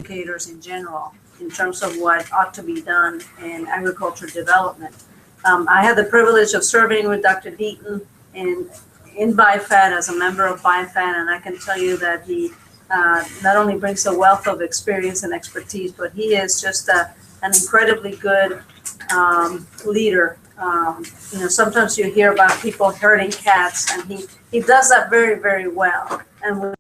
educators in general in terms of what ought to be done in agriculture development. I had the privilege of serving with Dr. Deaton in BIFAD as a member of BIFAD, and I can tell you that he not only brings a wealth of experience and expertise, but he is just an incredibly good leader. Sometimes you hear about people herding cats, and he does that very, very well. And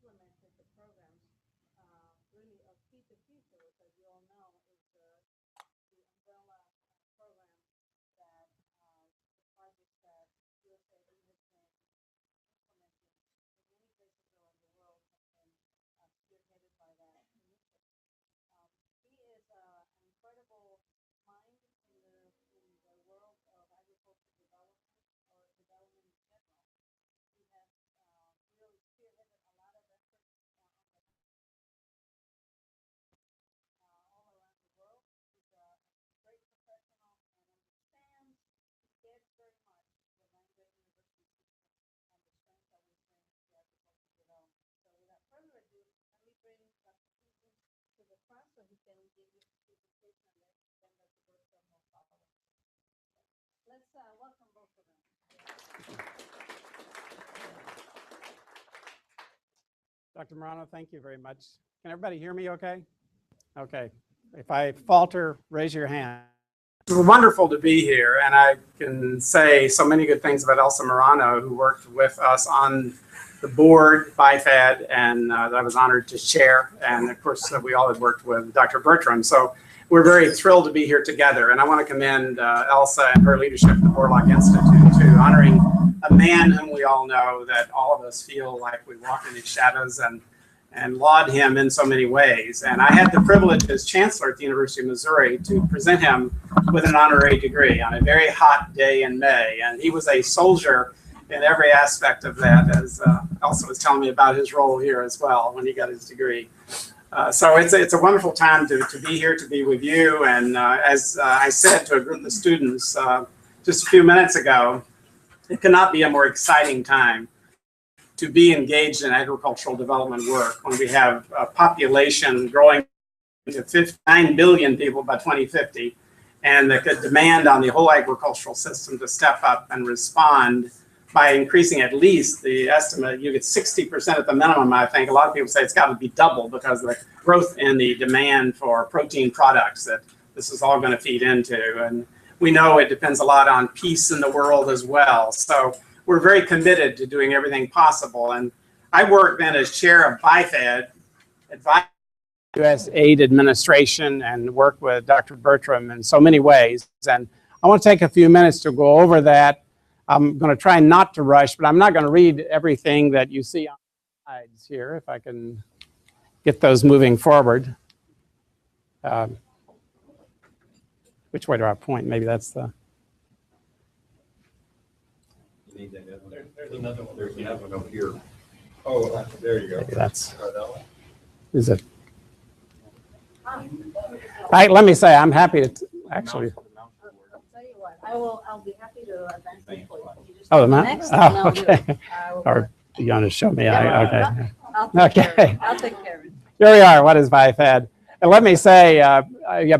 implemented the programs really of Feed the Future, which, as you all know, is the umbrella program that the project that USAID has been implementing in many places around the world have been spearheaded by that initiative. He is an incredible mind in the world of agriculture development or development in general. He has really spearheaded a lot of efforts all around the world. He's a great professional and understands, gets very much the land-grant university system and the strength that we bring to agriculture development. So without further ado, let me bring Dr. Deaton to the front so he can give you his presentation, and then Dr. Bertram will follow. Let's welcome both of them. Dr. Morano, thank you very much. Can everybody hear me okay? Okay. If I falter, raise your hand. It's wonderful to be here, and I can say so many good things about Elsa Morano, who worked with us on the board, BIFAD, and that I was honored to chair. And of course, we all had worked with Dr. Bertram. So we're very thrilled to be here together. And I want to commend Elsa and her leadership at the Borlaug Institute to honoring a man whom we all know that all of us feel like we walk in his shadows and laud him in so many ways. And I had the privilege as chancellor at the University of Missouri to present him with an honorary degree on a very hot day in May. And he was a soldier in every aspect of that, as Elsa was telling me about his role here as well when he got his degree. So it's a wonderful time to be here, to be with you. And as I said to a group of students just a few minutes ago, it cannot be a more exciting time to be engaged in agricultural development work when we have a population growing to 9 billion people by 2050, and the demand on the whole agricultural system to step up and respond by increasing at least the estimate. You get 60% at the minimum, I think. A lot of people say it's got to be double because of the growth in the demand for protein products that this is all going to feed into. And we know it depends a lot on peace in the world as well. So we're very committed to doing everything possible. And I work then as chair of BIFAD, advise U.S. aid administration, and work with Dr. Bertram in so many ways. And I want to take a few minutes to go over that. I'm going to try not to rush, but I'm not going to read everything that you see on the slides here, if I can get those moving forward. Which way do I point? Maybe that's the... There's another one. There's another one over here. Oh, there you go. Maybe that's... Is it? Let me say, I'm happy to actually... I'll tell you what, I'll be happy to advance it for you. You just Oh, the go map? next, and I'll Oh, do okay. it. Or you want to show me? Okay. I'll take care of Okay. it. I'll take care of it. Here we are. What is BIFAD? And let me say,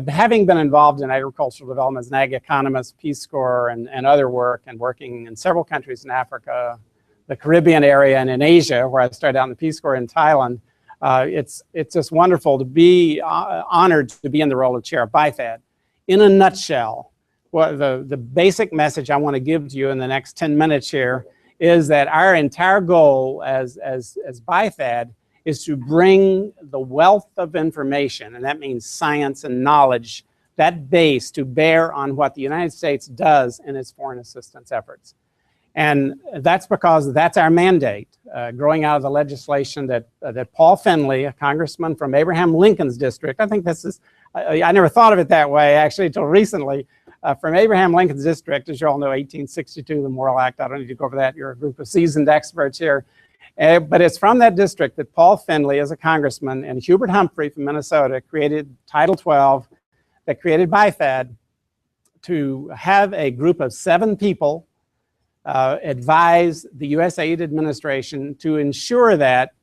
having been involved in agricultural development as an ag economist, Peace Corps, and other work, and working in several countries in Africa, the Caribbean area, and in Asia, where I started out in the Peace Corps in Thailand, it's just wonderful to be honored to be in the role of chair of BIFAD. In a nutshell, the basic message I want to give to you in the next 10 minutes here is that our entire goal as BIFAD is to bring the wealth of information, and that means science and knowledge, that base to bear on what the United States does in its foreign assistance efforts. And that's because that's our mandate, growing out of the legislation that Paul Finley, a congressman from Abraham Lincoln's district, I think this is I never thought of it that way, actually, until recently. From Abraham Lincoln's district, as you all know, 1862, the Morrill Act. I don't need to go over that. You're a group of seasoned experts here. But it's from that district that Paul Finley, as a congressman, and Hubert Humphrey from Minnesota created Title 12, that created BIFAD, to have a group of 7 people advise the USAID administration to ensure that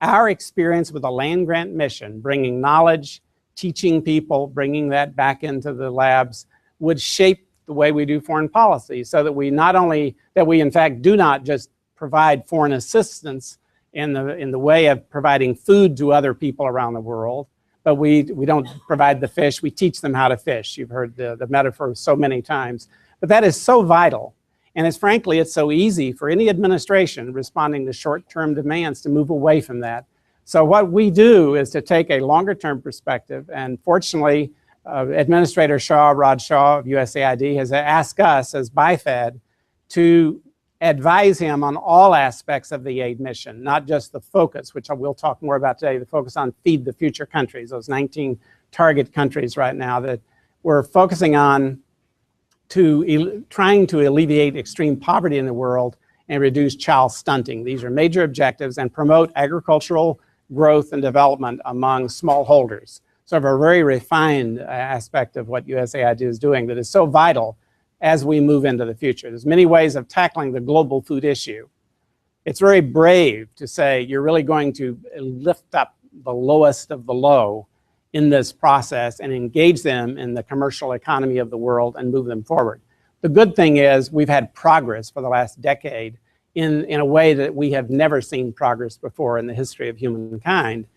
our experience with the land grant mission, bringing knowledge, teaching people, bringing that back into the labs, would shape the way we do foreign policy, so that we not only, that we in fact do not just provide foreign assistance in the way of providing food to other people around the world, but we don't provide the fish, we teach them how to fish. You've heard the metaphor so many times. But that is so vital. And it's so easy for any administration responding to short-term demands to move away from that. So what we do is to take a longer-term perspective, and fortunately, Administrator Rod Shaw of USAID has asked us as BIFAD to advise him on all aspects of the aid mission, not just the focus, which I will talk more about today, the focus on Feed the Future countries, those 19 target countries right now that we're focusing on trying to alleviate extreme poverty in the world and reduce child stunting. These are major objectives, and promote agricultural growth and development among smallholders. Sort of a very refined aspect of what USAID is doing that is so vital as we move into the future. There's many ways of tackling the global food issue. It's very brave to say you're really going to lift up the lowest of the low in this process and engage them in the commercial economy of the world and move them forward. The good thing is we've had progress for the last decade in a way that we have never seen progress before in the history of humankind,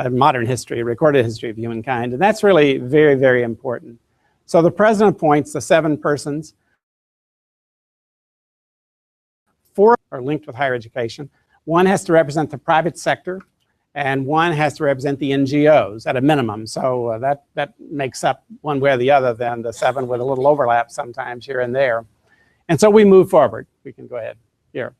modern history, recorded history of humankind, and that's really very, very important. So the president appoints the 7 persons. 4 are linked with higher education. 1 has to represent the private sector, and 1 has to represent the NGOs at a minimum. So that makes up one way or the other then the 7, with a little overlap sometimes here and there. And so we move forward. We can go ahead here.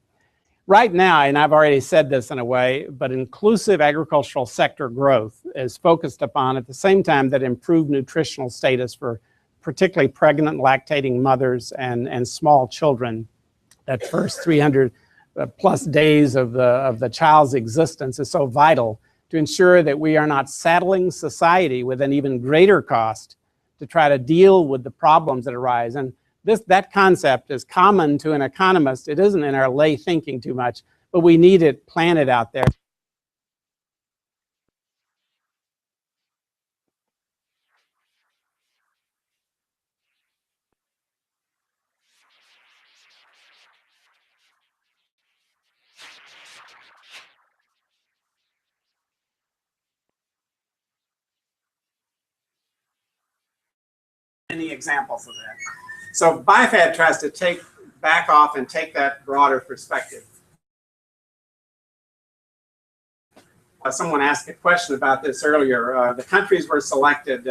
Right now, and I've already said this in a way, but inclusive agricultural sector growth is focused upon at the same time that improved nutritional status for particularly pregnant, lactating mothers and small children. That first 300 plus days of the child's existence is so vital to ensure that we are not saddling society with an even greater cost to try to deal with the problems that arise. And that concept is common to an economist. It isn't in our lay thinking too much, but we need it planted out there. Many examples of that. So BIFAD tries to back off and take that broader perspective. Someone asked a question about this earlier. The countries were selected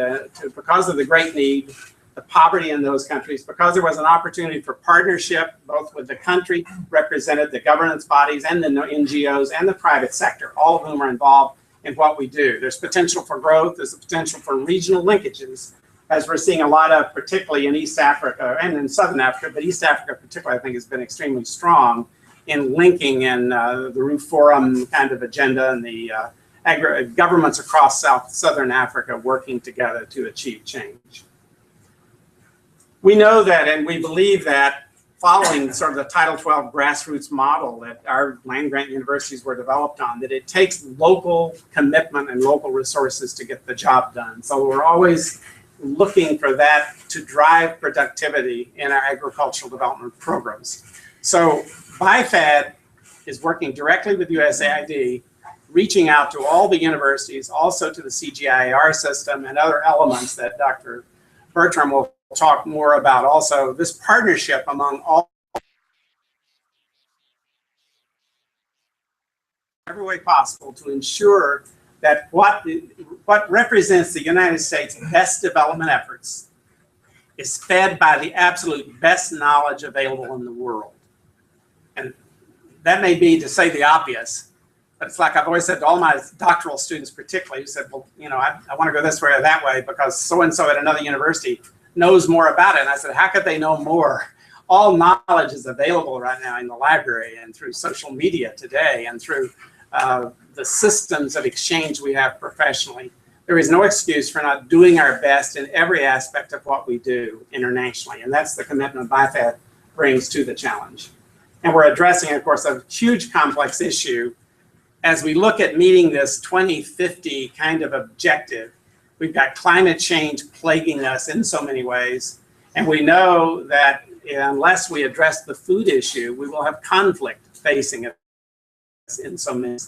because of the great need, the poverty in those countries, because there was an opportunity for partnership, both with the country represented, the governance bodies, and the NGOs, and the private sector, all of whom are involved in what we do. There's potential for growth, there's a potential for regional linkages, as we're seeing a lot of, particularly in East Africa and in Southern Africa, but East Africa particularly, I think, has been extremely strong in linking in the Roof Forum kind of agenda and the governments across Southern Africa working together to achieve change. We know that, and we believe that, following sort of the Title 12 grassroots model that our land-grant universities were developed on, that it takes local commitment and local resources to get the job done. So we're always looking for that to drive productivity in our agricultural development programs. So BIFAD is working directly with USAID, reaching out to all the universities, also to the CGIAR system and other elements that Dr. Bertram will talk more about. Also, this partnership among all, every way possible to ensure that what represents the United States' best development efforts is fed by the absolute best knowledge available in the world. And that may be to say the obvious, But it's like I've always said to all my doctoral students particularly, who said, well, you know, I want to go this way or that way because so-and-so at another university knows more about it. And I said, how could they know more? All knowledge is available right now in the library and through social media today and through the systems of exchange we have professionally. There is no excuse for not doing our best in every aspect of what we do internationally. And that's the commitment BIFAD brings to the challenge. And we're addressing, of course, a huge complex issue. As we look at meeting this 2050 kind of objective, we've got climate change plaguing us in so many ways. And we know that unless we address the food issue, we will have conflict facing us in so many.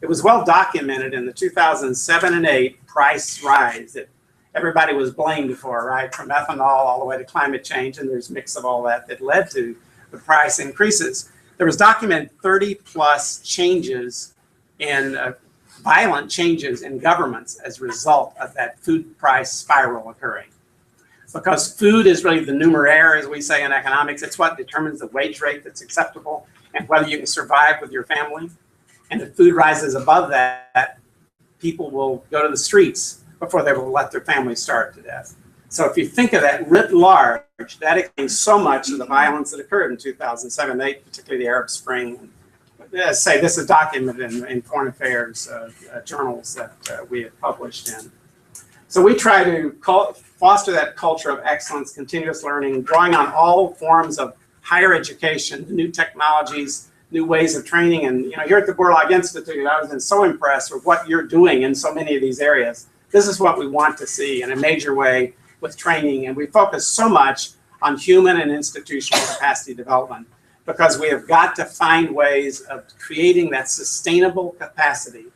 It was well documented in the 2007 and 8 price rise that everybody was blamed for, right? From ethanol all the way to climate change, and there's a mix of all that that led to the price increases. There was documented 30+ changes in violent changes in governments as a result of that food price spiral occurring. Because food is really the numeraire, as we say in economics. It's what determines the wage rate that's acceptable and whether you can survive with your family. And if food rises above that, people will go to the streets before they will let their families starve to death. So if you think of that writ large, that explains so much of the violence that occurred in 2007-8, particularly the Arab Spring. As I say, this is documented in foreign affairs journals that we have published in. So we try to foster that culture of excellence, continuous learning, drawing on all forms of higher education, new technologies, new ways of training. And you know, here at the Borlaug Institute, I was so impressed with what you're doing in so many of these areas. This is what we want to see in a major way with training. And we focus so much on human and institutional capacity development because we have got to find ways of creating that sustainable capacity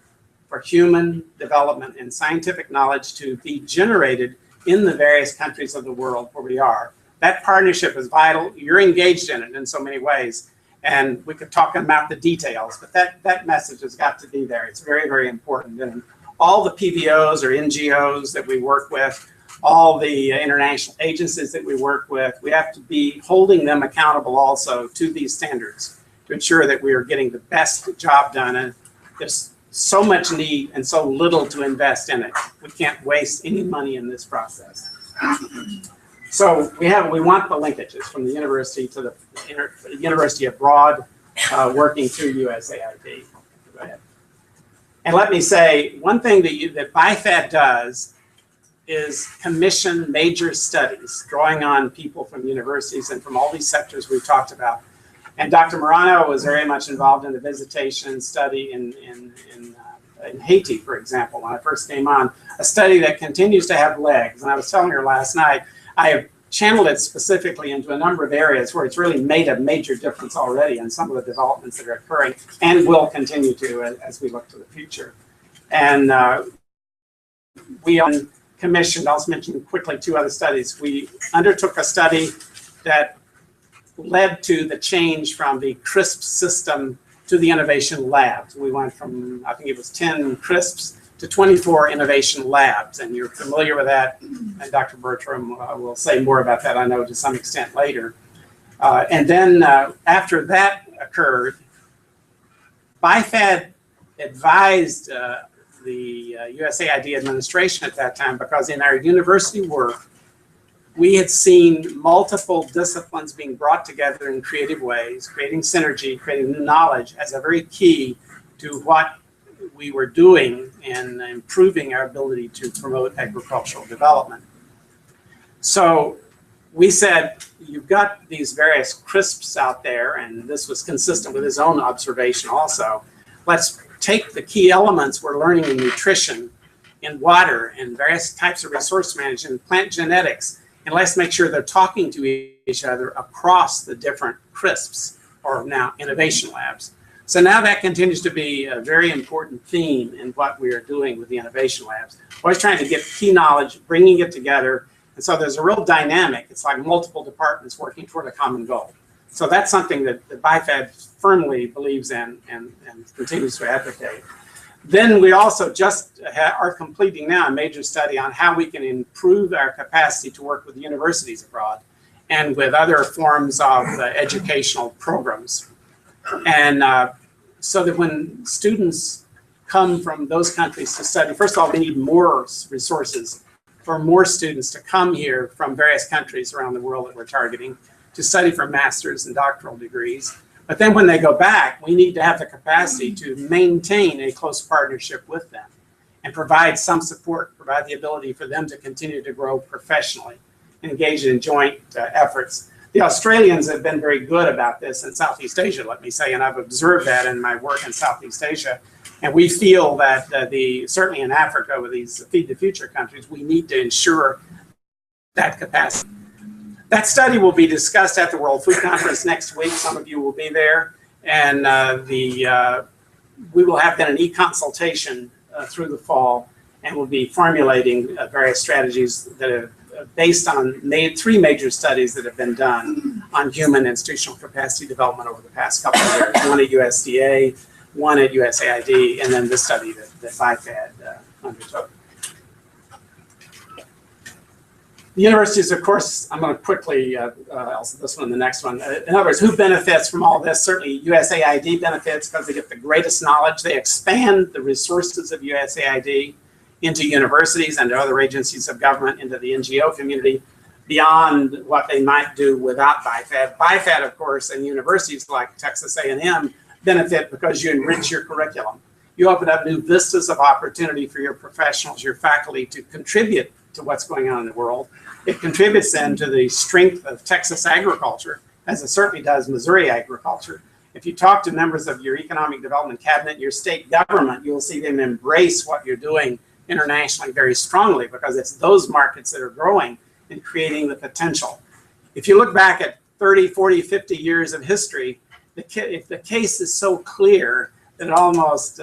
for human development and scientific knowledge to be generated in the various countries of the world where we are. That partnership is vital. You're engaged in it in so many ways. And we could talk about the details, but that message has got to be there. It's very, very important. And all the PBOs or NGOs that we work with, all the international agencies that we work with, we have to be holding them accountable also to these standards to ensure that we are getting the best job done. And there's so much need and so little to invest in it. We can't waste any money in this process. So we want the linkages from the university to the university abroad, working through USAID. Go ahead. And let me say, one thing that BIFAD does is commission major studies, drawing on people from universities and from all these sectors we've talked about. And Dr. Morano was very much involved in the visitation study in Haiti, for example, when I first came on, a study that continues to have legs. And I was telling her last night, I have channeled it specifically into a number of areas where it's really made a major difference already in some of the developments that are occurring and will continue to as we look to the future. And we commissioned, I'll mention quickly 2 other studies. We undertook a study that led to the change from the CRISP system to the innovation labs. We went from, I think it was 10 CRISPs to 24 innovation labs, and you're familiar with that, and Dr. Bertram will say more about that, I know, to some extent later. And then after that occurred, BIFAD advised the USAID administration at that time, because in our university work, we had seen multiple disciplines being brought together in creative ways, creating synergy, creating new knowledge as a very key to what we were doing in improving our ability to promote agricultural development. So we said, you've got these various CRISPs out there, and this was consistent with his own observation also. Let's take the key elements we're learning in nutrition, in water, and various types of resource management, plant genetics, and let's make sure they're talking to each other across the different CRISPs, or now innovation labs. So now that continues to be a very important theme in what we are doing with the innovation labs. Always trying to get key knowledge, bringing it together. And so there's a real dynamic. It's like multiple departments working toward a common goal. So that's something that the BIFAD firmly believes in and continues to advocate. Then we also just are completing now a major study on how we can improve our capacity to work with universities abroad and with other forms of educational programs. And so that when students come from those countries to study. First of all, we need more resources for more students to come here from various countries around the world that we're targeting to study for master's and doctoral degrees. But then when they go back, we need to have the capacity to maintain a close partnership with them and provide some support, provide the ability for them to continue to grow professionally, engage in joint efforts. The Australians have been very good about this in Southeast Asia, let me say, and I've observed that in my work in Southeast Asia. And we feel that certainly in Africa with these Feed the Future countries, we need to ensure that capacity. That study will be discussed at the World Food Conference next week. Some of you will be there. And we will have then an e-consultation through the fall, and we'll be formulating various strategies that are based on three major studies that have been done on human institutional capacity development over the past couple of years. One at USDA, one at USAID, and then this study that BIFAD undertook. The universities, of course, I'm going to quickly, also this one and the next one. In other words, who benefits from all this? Certainly USAID benefits because they get the greatest knowledge. They expand the resources of USAID into universities and to other agencies of government, into the NGO community, beyond what they might do without BIFAD. BIFAD, of course, and universities like Texas A&M benefit because you enrich your curriculum. You open up new vistas of opportunity for your professionals, your faculty to contribute to what's going on in the world. It contributes then to the strength of Texas agriculture, as it certainly does Missouri agriculture. If you talk to members of your economic development cabinet, your state government, you'll see them embrace what you're doing internationally very strongly because it's those markets that are growing and creating the potential. If you look back at 30, 40, 50 years of history, if the case is so clear that it almost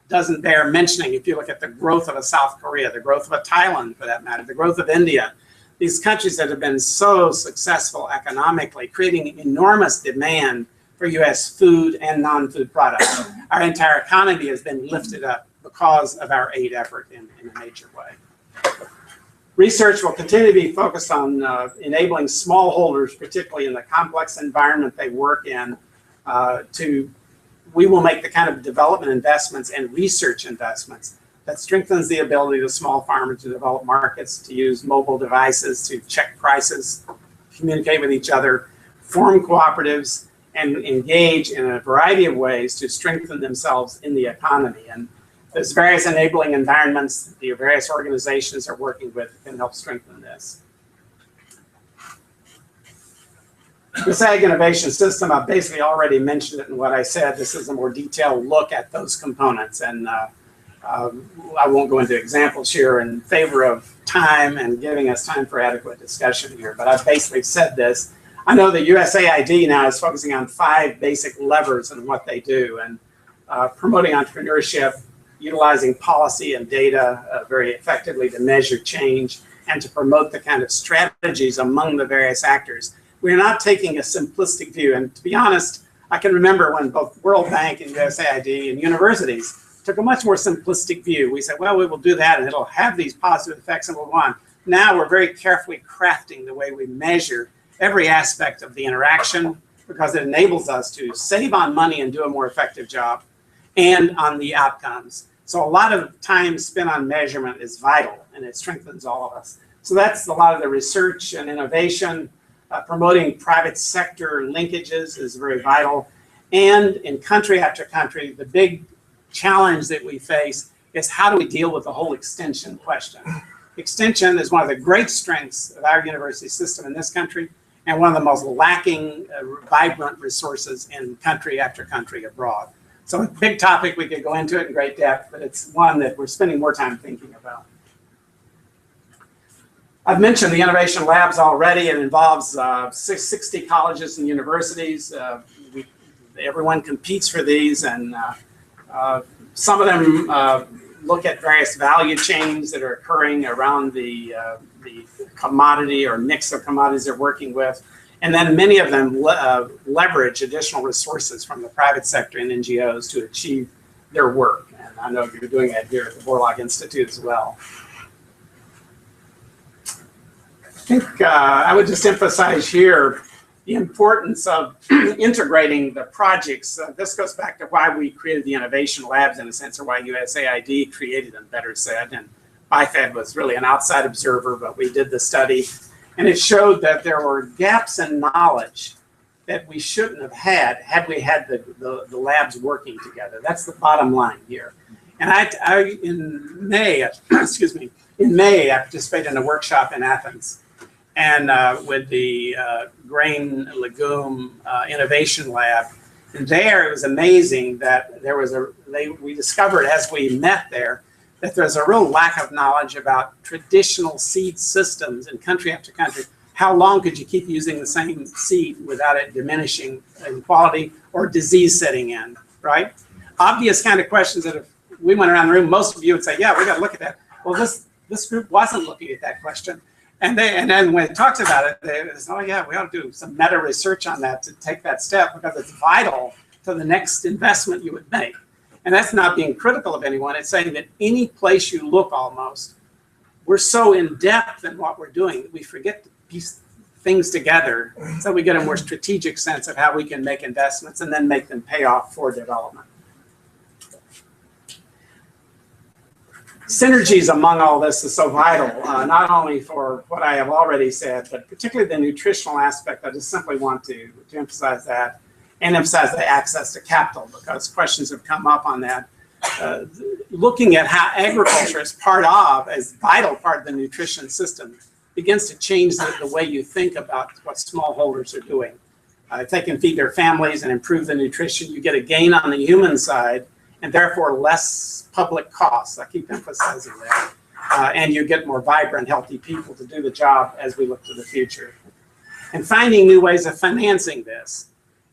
doesn't bear mentioning. If you look at the growth of a South Korea, the growth of a Thailand for that matter, the growth of India, these countries that have been so successful economically, creating enormous demand for US food and non-food products. Our entire economy has been lifted up because of our aid effort in a major way. Research will continue to be focused on enabling smallholders, particularly in the complex environment they work in, we will make the kind of development investments and research investments that strengthens the ability of small farmers to develop markets, to use mobile devices, to check prices, communicate with each other, form cooperatives, and engage in a variety of ways to strengthen themselves in the economy. And there's various enabling environments the various organizations are working with that can help strengthen this. This Ag Innovation System, I've basically already mentioned it in what I said. This is a more detailed look at those components. And I won't go into examples here in favor of time and giving us time for adequate discussion here, but I've basically said this. I know that USAID now is focusing on 5 basic levers in what they do, and promoting entrepreneurship, utilizing policy and data very effectively to measure change and to promote the kind of strategies among the various actors. We're not taking a simplistic view. And to be honest, I can remember when both World Bank and USAID and universities took a much more simplistic view. We said, well, we will do that and it'll have these positive effects and we'll go on. Now we're very carefully crafting the way we measure every aspect of the interaction because it enables us to save on money and do a more effective job and on the outcomes. So a lot of time spent on measurement is vital and it strengthens all of us. So that's a lot of the research and innovation. Promoting private sector linkages is very vital. And in country after country, the big challenge that we face is how do we deal with the whole extension question? Extension is one of the great strengths of our university system in this country and one of the most lacking vibrant resources in country after country abroad. So a big topic, we could go into it in great depth, but it's one that we're spending more time thinking about. I've mentioned the innovation labs already. It involves 60 colleges and universities. Everyone competes for these, and some of them look at various value chains that are occurring around the commodity or mix of commodities they're working with. And then many of them leverage additional resources from the private sector and NGOs to achieve their work. And I know you're doing that here at the Borlaug Institute as well. I think I would just emphasize here, the importance of integrating the projects. This goes back to why we created the innovation labs, in a sense, or why USAID created them, better said. And BIFAD was really an outside observer, but we did the study. And it showed that there were gaps in knowledge that we shouldn't have had we had the labs working together. That's the bottom line here. And I in May, excuse me, in May, I participated in a workshop in Athens, and with the grain legume innovation lab. And there, it was amazing that there was we discovered as we met there that there's a real lack of knowledge about traditional seed systems in country after country. How long could you keep using the same seed without it diminishing in quality or disease setting in, right? Obvious kind of questions that if we went around the room, most of you would say, yeah, we got to look at that. Well, this group wasn't looking at that question. And then when it talks about it, they say, oh yeah, we ought to do some meta research on that to take that step because it's vital to the next investment you would make. And that's not being critical of anyone. It's saying that any place you look almost, we're so in depth in what we're doing that we forget to piece things together so we get a more strategic sense of how we can make investments and then make them pay off for development. Synergies among all this is so vital, not only for what I have already said, but particularly the nutritional aspect. I just simply want to emphasize that and emphasize the access to capital, because questions have come up on that. Looking at how agriculture is as vital part of the nutrition system begins to change the way you think about what smallholders are doing. If they can feed their families and improve the nutrition, you get a gain on the human side and therefore less public costs. I keep emphasizing that. And you get more vibrant, healthy people to do the job as we look to the future. And finding new ways of financing this.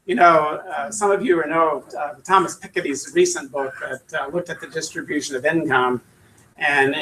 You know, some of you know Thomas Piketty's recent book that looked at the distribution of income and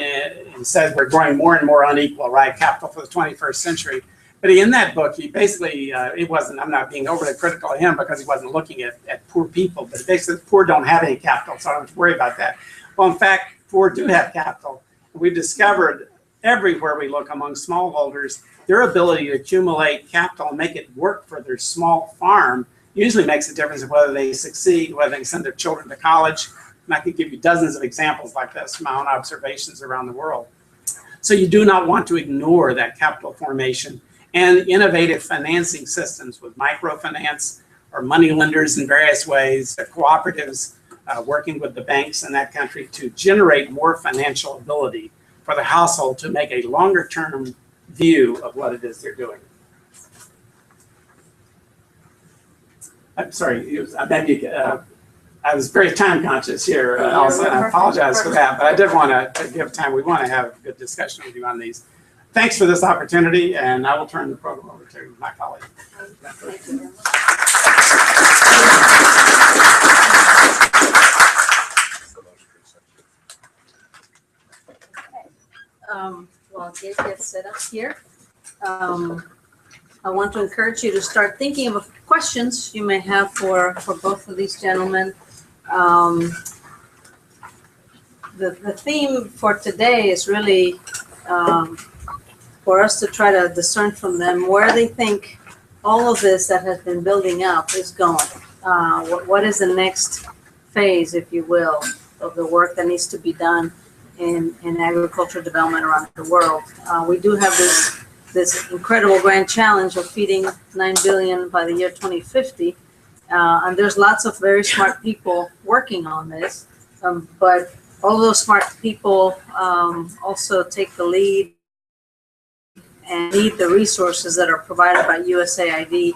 said we're growing more and more unequal, right? Capital for the 21st century. But in that book, he basically, I'm not being overly critical of him because he wasn't looking at poor people, but basically poor don't have any capital, so I don't have to worry about that. Well, in fact, poor do have capital. We've discovered everywhere we look among smallholders, their ability to accumulate capital and make it work for their small farm usually makes a difference of whether they succeed, whether they send their children to college. And I could give you dozens of examples like this from my own observations around the world. So you do not want to ignore that capital formation and innovative financing systems with microfinance or money lenders in various ways, cooperatives working with the banks in that country to generate more financial ability for the household to make a longer term view of what it is they're doing. I'm sorry, I was very time conscious here also, and I apologize for that, but I did want to give time. We want to have a good discussion with you on these. Thanks for this opportunity, and I will turn the program over to my colleague. Thank you very much. While Gabe gets set up here, I want to encourage you to start thinking of questions you may have for both of these gentlemen. The theme for today is really for us to try to discern from them where they think all of this that has been building up is going. What is the next phase, if you will, of the work that needs to be done in agricultural development around the world. We do have this incredible grand challenge of feeding 9 billion by the year 2050. And there's lots of very smart people working on this. But all of those smart people also take the lead and need the resources that are provided by USAID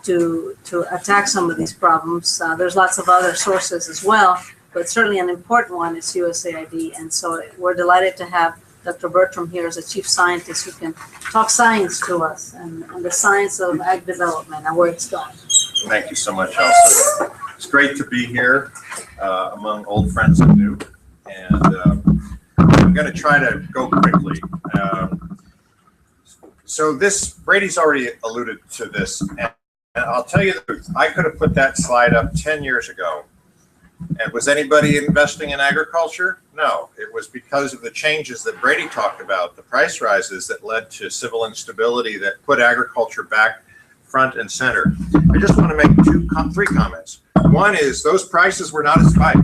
to attack some of these problems. There's lots of other sources as well, but certainly an important one is USAID. And so we're delighted to have Dr. Bertram here as a Cheif Scientist who can talk science to us and the science of ag development and where it's going. Thank you so much, Elsa. It's great to be here among old friends and new. And I'm going to try to go quickly. So Brady's already alluded to this. And I'll tell you the truth, I could have put that slide up 10 years ago. And was anybody investing in agriculture? No, it was because of the changes that Brady talked about, the price rises that led to civil instability that put agriculture back front and center. I just want to make three comments. One is those prices were not a spike.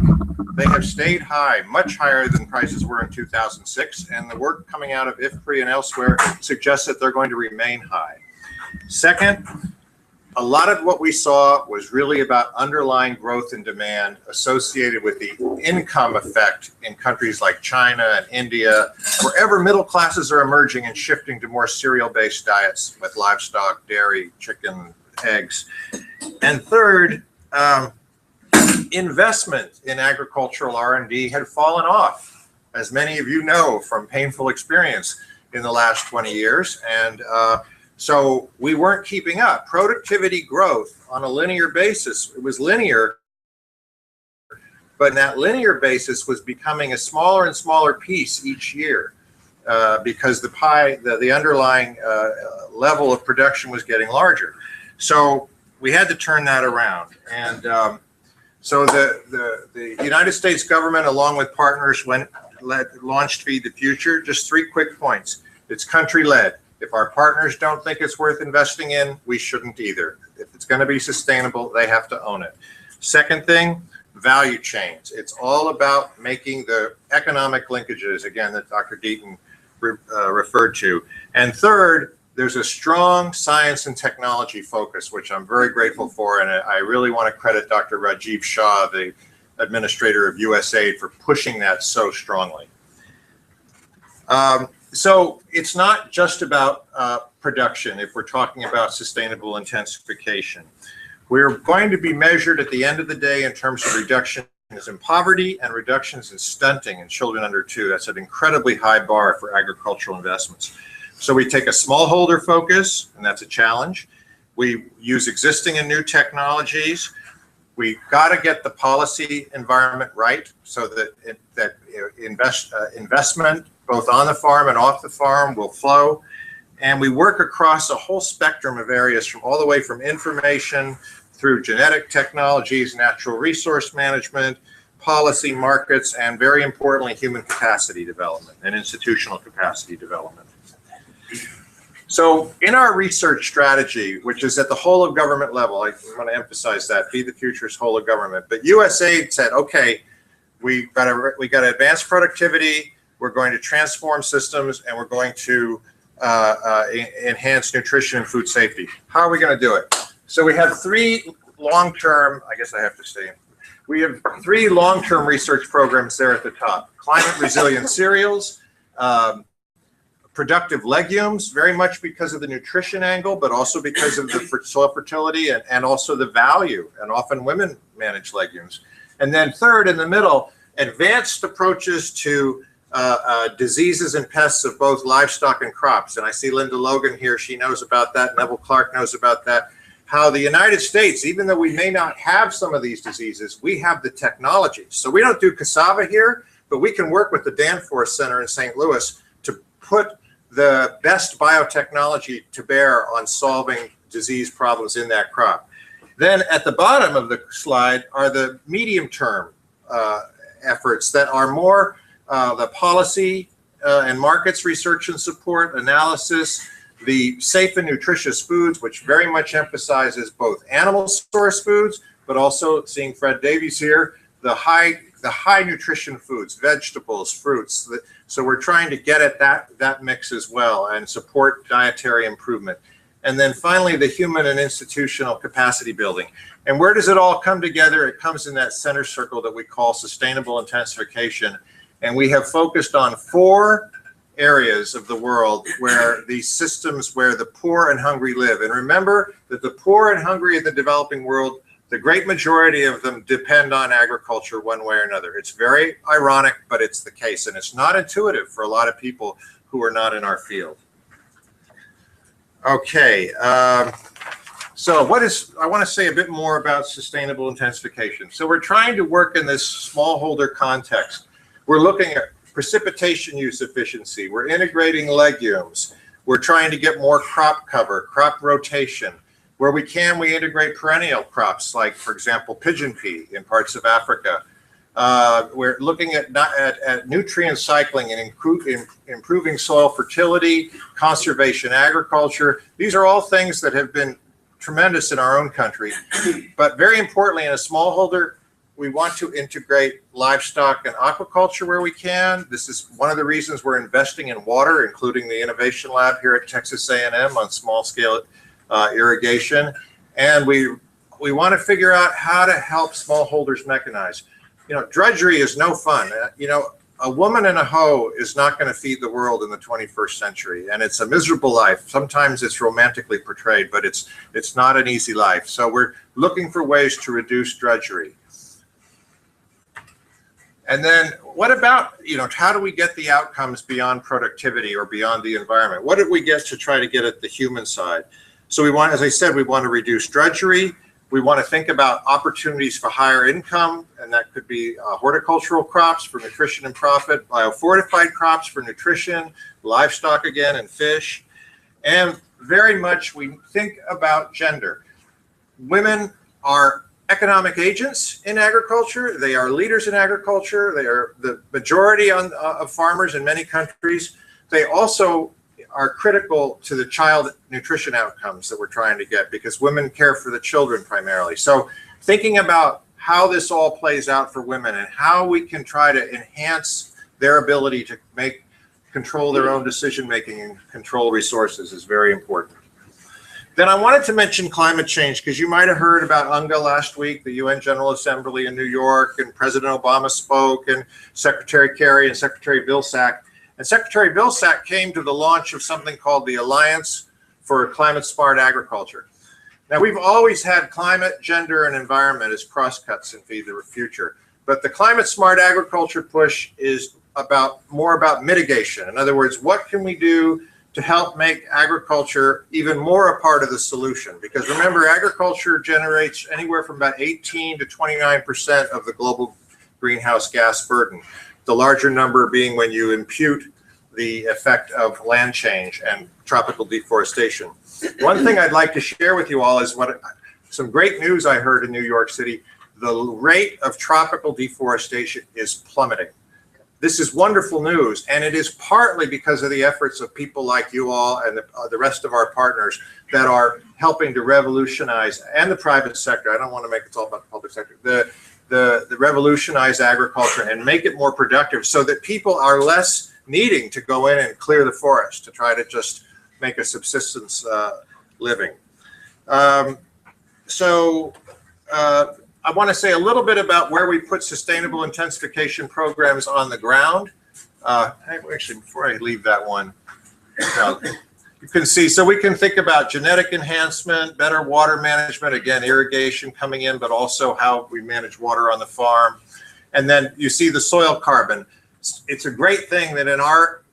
They have stayed high, much higher than prices were in 2006, and the work coming out of IFPRI and elsewhere suggests that they're going to remain high. Second, a lot of what we saw was really about underlying growth and demand associated with the income effect in countries like China and India, wherever middle classes are emerging and shifting to more cereal-based diets with livestock, dairy, chicken, eggs. And third, investment in agricultural R&D had fallen off, as many of you know from painful experience in the last 20 years. And so we weren't keeping up. Productivity growth on a linear basis, it was linear, but that linear basis was becoming a smaller and smaller piece each year because the underlying level of production was getting larger. So we had to turn that around. And so the United States government, along with partners, launched Feed the Future. Just 3 quick points. It's country-led. If our partners don't think it's worth investing in, we shouldn't either. If it's going to be sustainable, they have to own it. Second thing, value chains. It's all about making the economic linkages, again, that Dr. Deaton referred to. And third, there's a strong science and technology focus, which I'm very grateful for. And I really want to credit Dr. Rajiv Shah, the administrator of USAID, for pushing that so strongly. So it's not just about production if we're talking about sustainable intensification. We're going to be measured at the end of the day in terms of reductions in poverty and reductions in stunting in children under 2. That's an incredibly high bar for agricultural investments. So we take a smallholder focus, and that's a challenge. We use existing and new technologies. We got to get the policy environment right so that investment both on the farm and off the farm will flow. And we work across a whole spectrum of areas, from all the way from information through genetic technologies, natural resource management, policy, markets, and very importantly, human capacity development and institutional capacity development. So in our research strategy, which is at the whole of government level, I want to emphasize that, Feed the Future's whole of government, but USAID said, okay, we got to advance productivity, we're going to transform systems, and we're going to enhance nutrition and food safety. How are we going to do it? So we have 3 long-term, I guess I have to say, we have 3 long-term research programs there at the top. Climate resilient cereals, productive legumes, very much because of the nutrition angle, but also because of the soil fertility and also the value, and often women manage legumes. And then third, in the middle, advanced approaches to diseases and pests of both livestock and crops. And I see Linda Logan here, she knows about that, Neville Clark knows about that. How the United States, even though we may not have some of these diseases, we have the technology. So we don't do cassava here, but we can work with the Danforth Center in St. Louis to put the best biotechnology to bear on solving disease problems in that crop. Then at the bottom of the slide are the medium-term efforts that are more the policy and markets research and support analysis, the safe and nutritious foods, which very much emphasizes both animal source foods, but also, seeing Fred Davies here, the high nutrition foods, vegetables, fruits. So we're trying to get at that mix as well and support dietary improvement. And then finally, the human and institutional capacity building. And where does it all come together? It comes in that center circle that we call sustainable intensification. And we have focused on 4 areas of the world where these systems, where the poor and hungry live. And remember that the poor and hungry in the developing world, the great majority of them depend on agriculture one way or another. It's very ironic, but it's the case. And it's not intuitive for a lot of people who are not in our field. Okay, so I want to say a bit more about sustainable intensification. So we're trying to work in this smallholder context. We're looking at precipitation use efficiency. We're integrating legumes. We're trying to get more crop cover, crop rotation. Where we can, we integrate perennial crops, like, for example, pigeon pea in parts of Africa. We're looking at nutrient cycling and improving soil fertility, conservation agriculture. These are all things that have been tremendous in our own country. But very importantly, in a smallholder, we want to integrate livestock and aquaculture where we can. This is one of the reasons we're investing in water, including the Innovation Lab here at Texas A&M on small-scale irrigation. And we want to figure out how to help smallholders mechanize. You know, drudgery is no fun. You know, a woman in a hoe is not going to feed the world in the 21st century, and it's a miserable life. Sometimes it's romantically portrayed, but it's not an easy life. So we're looking for ways to reduce drudgery. And then what about, you know, how do we get the outcomes beyond productivity or beyond the environment? What did we get to try to get at the human side? So we want, as I said, we want to reduce drudgery. We want to think about opportunities for higher income, and that could be horticultural crops for nutrition and profit, biofortified crops for nutrition, livestock again, and fish. And very much we think about gender. Women are economic agents in agriculture. They are leaders in agriculture. They are the majority of farmers in many countries. They also are critical to the child nutrition outcomes that we're trying to get, because women care for the children primarily. So thinking about how this all plays out for women and how we can try to enhance their ability to control their own decision making and control resources is very important. Then I wanted to mention climate change, because you might have heard about UNGA last week, the UN General Assembly in New York, and President Obama spoke, and Secretary Kerry and Secretary Vilsack. And Secretary Vilsack came to the launch of something called the Alliance for Climate Smart Agriculture. Now, we've always had climate, gender, and environment as crosscuts in Feed the Future, but the climate smart agriculture push is more about mitigation. In other words, what can we do to help make agriculture even more a part of the solution? Because remember, agriculture generates anywhere from about 18 to 29% of the global greenhouse gas burden. The larger number being when you impute the effect of land change and tropical deforestation. One thing I'd like to share with you all is some great news I heard in New York City. The rate of tropical deforestation is plummeting. This is wonderful news, and it is partly because of the efforts of people like you all and the rest of our partners that are helping to revolutionize, and the private sector. I don't want to make it all about the public sector. The revolutionize agriculture and make it more productive, so that people are less needing to go in and clear the forest to try to just make a subsistence living. I want to say a little bit about where we put sustainable intensification programs on the ground. Actually, before I leave that one, you can see, so we can think about genetic enhancement, better water management, again, irrigation coming in, but also how we manage water on the farm. And then you see the soil carbon. It's a great thing that in our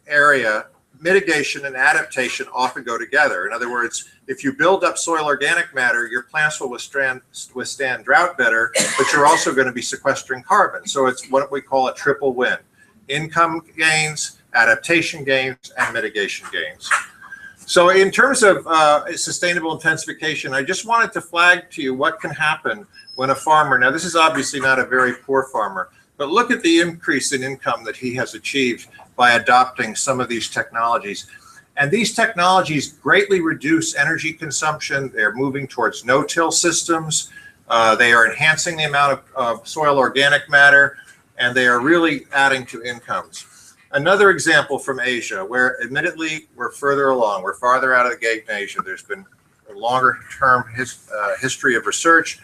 area, mitigation and adaptation often go together. In other words, if you build up soil organic matter, your plants will withstand drought better, but you're also going to be sequestering carbon. So it's what we call a triple win: income gains, adaptation gains, and mitigation gains. So in terms of sustainable intensification, I just wanted to flag to you what can happen when a farmer, now this is obviously not a very poor farmer, but look at the increase in income that he has achieved by adopting some of these technologies. And these technologies greatly reduce energy consumption. They're moving towards no-till systems. They are enhancing the amount of soil organic matter, and they are really adding to incomes. Another example from Asia, where admittedly we're further along. We're farther out of the gate in Asia. There's been a longer-term history of research,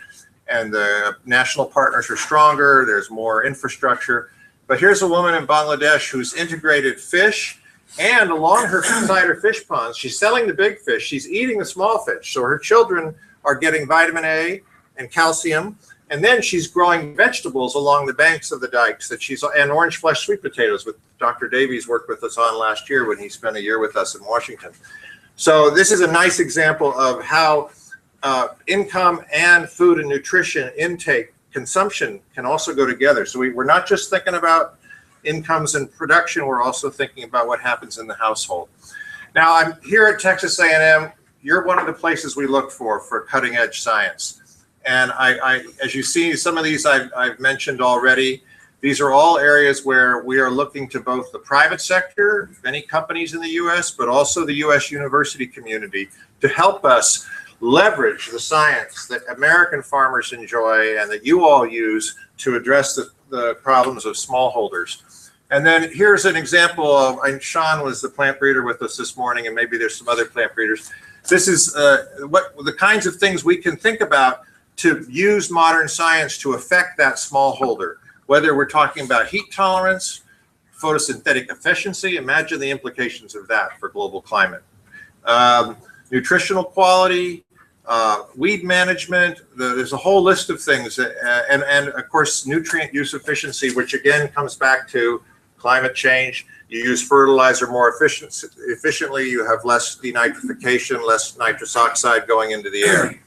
and the national partners are stronger. There's more infrastructure. But here's a woman in Bangladesh who's integrated fish, and along her side her fish ponds, she's selling the big fish. She's eating the small fish. So her children are getting vitamin A and calcium. And then she's growing vegetables along the banks of the dikes and orange flesh sweet potatoes, with Dr. Davies worked with us on last year when he spent a year with us in Washington. So this is a nice example of how income and food and nutrition intake consumption can also go together. So we're not just thinking about incomes and production, we're also thinking about what happens in the household. Now, I'm here at Texas A&M. You're one of the places we look for cutting edge science. And as you see, some of these I've mentioned already. These are all areas where we are looking to both the private sector, many companies in the US, but also the US university community to help us leverage the science that American farmers enjoy and that you all use to address the problems of smallholders. And then here's an example of, and Sean was the plant breeder with us this morning, and maybe there's some other plant breeders. This is what the kinds of things we can think about to use modern science to affect that smallholder, whether we're talking about heat tolerance, photosynthetic efficiency. Imagine the implications of that for global climate. Nutritional quality, weed management, there's a whole list of things, and of course nutrient use efficiency, which again comes back to climate change. You use fertilizer more efficiently, you have less denitrification, less nitrous oxide going into the air.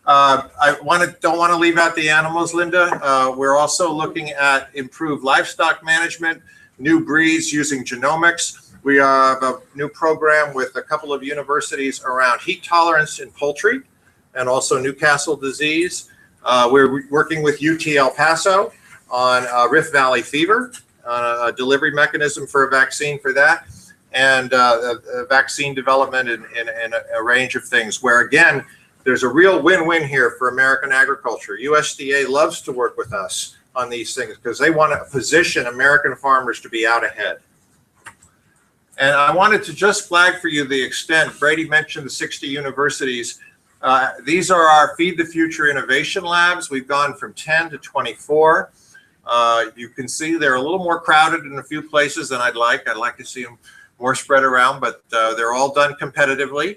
Don't want to leave out the animals, Linda. We're also looking at improved livestock management, new breeds using genomics. We have a new program with a couple of universities around heat tolerance in poultry and also Newcastle disease. We're working with UT El Paso on Rift Valley fever, a delivery mechanism for a vaccine for that, and vaccine development in a range of things where, again, there's a real win-win here for American agriculture. USDA loves to work with us on these things because they want to position American farmers to be out ahead. And I wanted to just flag for you the extent. Brady mentioned the 60 universities. These are our Feed the Future Innovation Labs. We've gone from 10 to 24. You can see they're a little more crowded in a few places than I'd like. I'd like to see them more spread around, but they're all done competitively.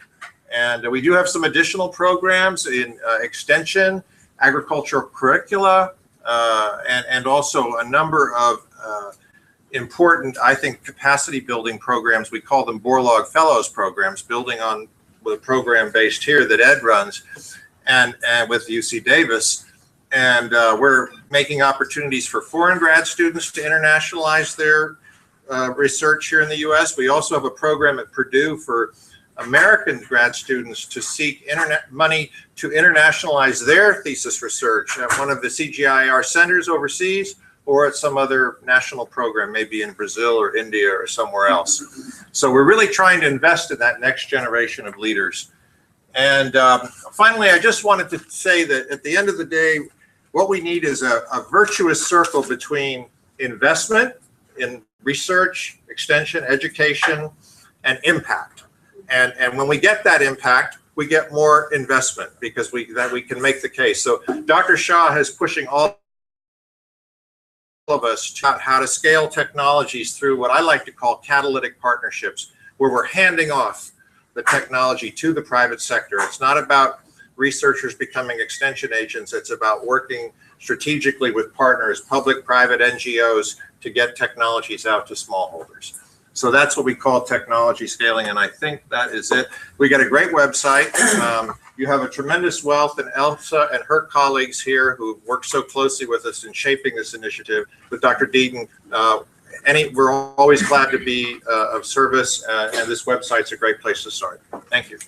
And we do have some additional programs in extension, agricultural curricula, and also a number of important, I think, capacity building programs. We call them Borlaug Fellows programs, building on the program based here that Ed runs and with UC Davis. And we're making opportunities for foreign grad students to internationalize their research here in the US. We also have a program at Purdue for American grad students to seek money to internationalize their thesis research at one of the CGIAR centers overseas or at some other national program, maybe in Brazil or India or somewhere else. So we're really trying to invest in that next generation of leaders. And finally, I just wanted to say that at the end of the day, what we need is a virtuous circle between investment in research, extension, education, and impact. And when we get that impact, we get more investment because we can make the case. So Dr. Shah is pushing all of us about how to scale technologies through what I like to call catalytic partnerships, where we're handing off the technology to the private sector. It's not about researchers becoming extension agents. It's about working strategically with partners, public, private, NGOs, to get technologies out to smallholders. So that's what we call technology scaling, and I think that is it. We got a great website. You have a tremendous wealth, and Elsa and her colleagues here who worked so closely with us in shaping this initiative with Dr. Deaton. We're always glad to be of service, and this website's a great place to start. Thank you.